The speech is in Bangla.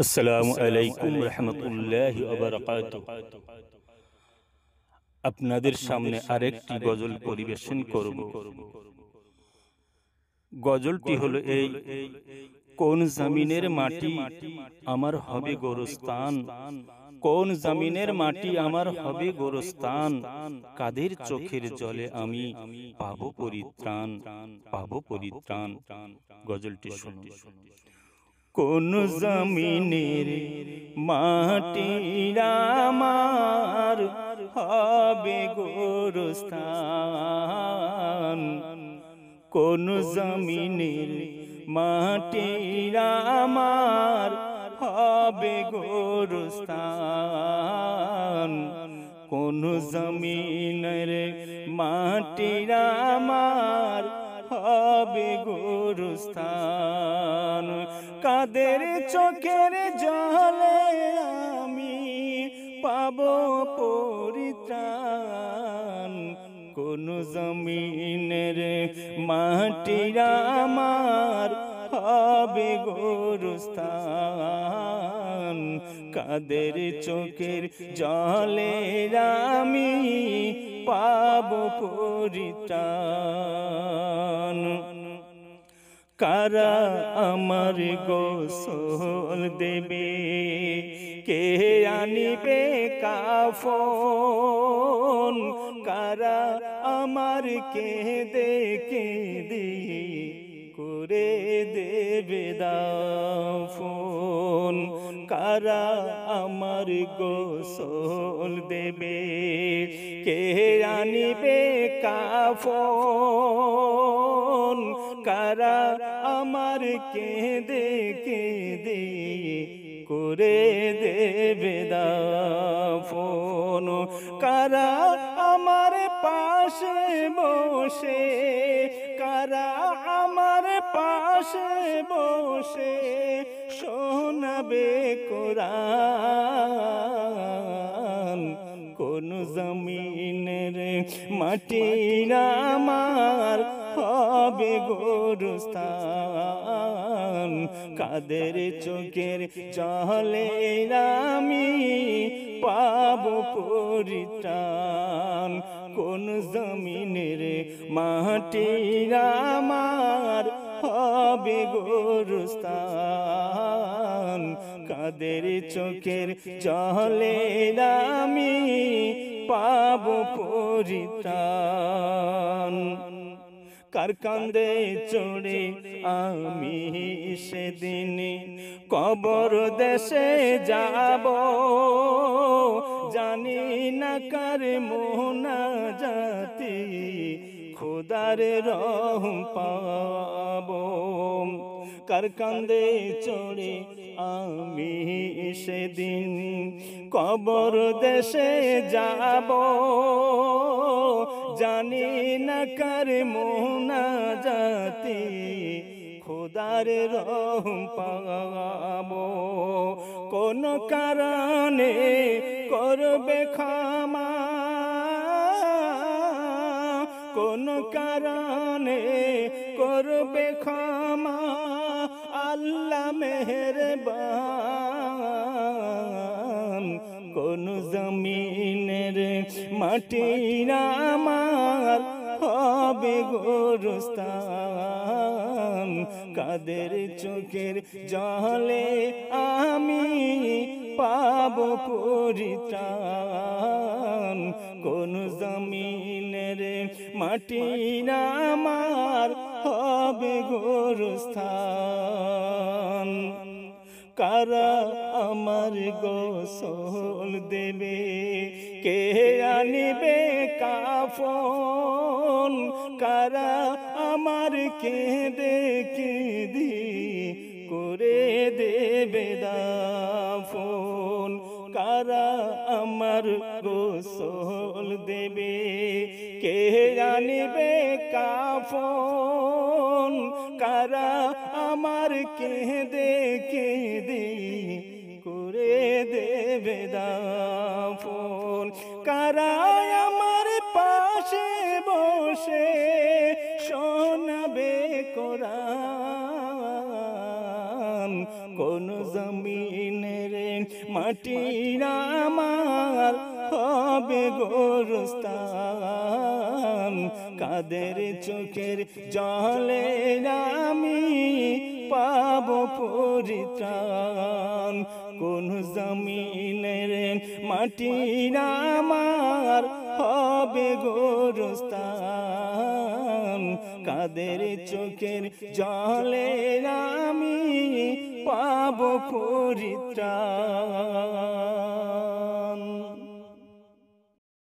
আসসালামু আলাইকুম রহমতুল্লাহি ওয়া বারাকাতুহু। আপনাদের সামনে আরেকটি গজল পরিবেশন করব। গজলটি হলো এই: কোন জমিনের মাটি আমার হবে গোরস্তান, কোন জমিনের মাটি আমার হবে গোরস্তান, কাদের চোখের জলে আমি পাবো পরিত্রাণ, পাবো পরিত্রাণ। গজলটি শুনুন। কোন জমিনের মাটি আমার হবে গোরস্থান, কোন জমিনের মাটি আমার হবে গোরস্থান, কোন জমিনের মাটি আমার হবে গোরস্থান, কাদের চোখের জলে আমি পাবো পরিত্রাণ, কোন জমিনের মাটি আমার হবে গোরস্থান, কাদের চোখের জলে আমি পাবো পরিত্রাণ। কারা আমার গোসল দেবে, কে আনিবে কাফন, কারা আমার কেঁদে কেঁদে করে দেবে দাফন, কারা আমার গোসল দেবে, কে আনিবে কাফন, কারা আমার কেঁদে কেঁদে করে দেবে দাফন, কারা আমার পাশে বসে, কারা আমার পাশে বসে শোনাবে কোরআন, কোন জমিনের মাটি আমার হবে গোরস্থান, কাদের চোখের জলে আমি পাবো পরিত্রাণ, কোন জমিনের মাটি আমার হবে গোরস্থান, কাদের চোখের জলে আমি পাবো পরিত্রাণ। কার কান্দে চড়ে আমি সেদিন কবর দেশে যাব, জানি না কার মোনাজাতে খোদার রহম পাবো, কার কান্দে চড়ে আমি সেদিন কবর দেশে যাব, জানি না কার মোনাজাতে খোদার রহম পাবো, কোন কারণে করবে ক্ষমা, কোন কারণে করবে ক্ষমা, আল্লাহ মেহেরবান, কোন জমিনের মাটি আমার হবে গোরস্থান, কাদের চোখের জলে আমি পাবো পরিত্রাণ, কোন জমিনের মাটি আমার হবে গোরস্থান, কারা আমার গোসল দেবে, কে আনিবে কাফন, কারা আমার কেঁদে কেঁদে করে দেবে দাফন, কারা আমার গোসল দেবে, কে আনিবে কাফন, কারা আমার কেঁদে কেঁদে করে দেবে দাফন, কারা আমার পাশে বসে শোনাবে কোরআন, কোন জমিনের মাটির আমার হবে গোরস্থান। কাদের চোখের জলে আমি পাবো পরিত্রাণ। কোন জমিনের মাটির আমার হবে গোরস্থান। কাদের চোখের জলে আমি পাবো পরিত্রাণ।